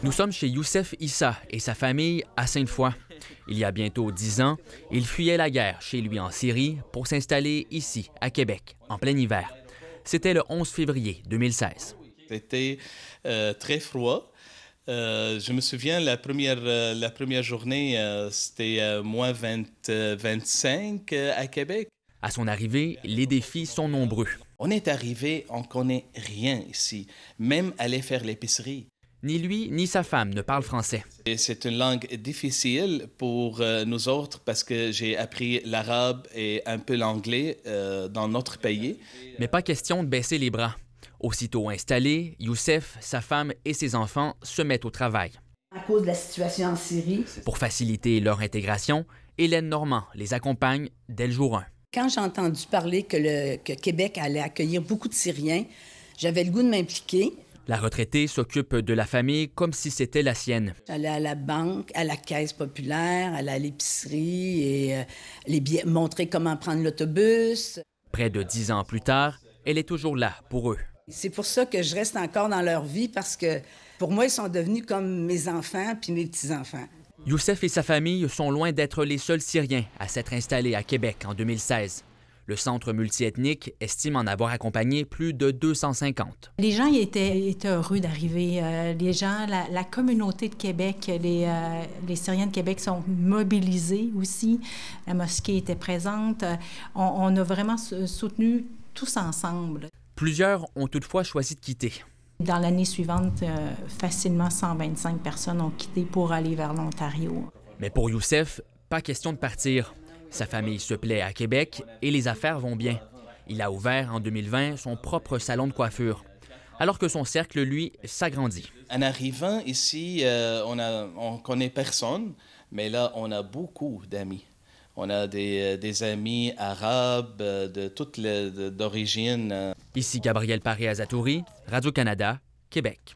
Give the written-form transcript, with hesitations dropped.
Nous sommes chez Youssef Issa et sa famille à Sainte-Foy. Il y a bientôt 10 ans, il fuyait la guerre chez lui en Syrie pour s'installer ici, à Québec, en plein hiver. C'était le 11 février 2016. C'était très froid. Je me souviens, la première journée, c'était moins 25 à Québec. À son arrivée, les défis sont nombreux. On est arrivé, on ne connaît rien ici, même aller faire l'épicerie. Ni lui ni sa femme ne parlent français. Et c'est une langue difficile pour nous autres parce que j'ai appris l'arabe et un peu l'anglais dans notre pays. Mais pas question de baisser les bras. Aussitôt installé, Youssef, sa femme et ses enfants se mettent au travail. À cause de la situation en Syrie. Pour faciliter leur intégration, Hélène Normand les accompagne dès le jour 1. Quand j'ai entendu parler que Québec allait accueillir beaucoup de Syriens, j'avais le goût de m'impliquer. La retraitée s'occupe de la famille comme si c'était la sienne. J'allais à la banque, à la caisse populaire, à l'épicerie et les billets, montrer comment prendre l'autobus. Près de 10 ans plus tard, elle est toujours là pour eux. C'est pour ça que je reste encore dans leur vie parce que pour moi, ils sont devenus comme mes enfants puis mes petits-enfants. Youssef et sa famille sont loin d'être les seuls Syriens à s'être installés à Québec en 2016. Le centre multiethnique estime en avoir accompagné plus de 250. Les gens étaient heureux d'arriver. Les gens, la communauté de Québec, les Syriens de Québec sont mobilisés aussi. La mosquée était présente. On a vraiment soutenu tous ensemble. Plusieurs ont toutefois choisi de quitter. Dans l'année suivante, facilement 125 personnes ont quitté pour aller vers l'Ontario. Mais pour Youssef, pas question de partir. Sa famille se plaît à Québec et les affaires vont bien. Il a ouvert en 2020 son propre salon de coiffure, alors que son cercle, lui, s'agrandit. En arrivant ici, on ne connaît personne, mais là, on a beaucoup d'amis. On a des amis arabes de toutes d'origine. Ici Gabriel Paré-Azatouri, Radio-Canada, Québec.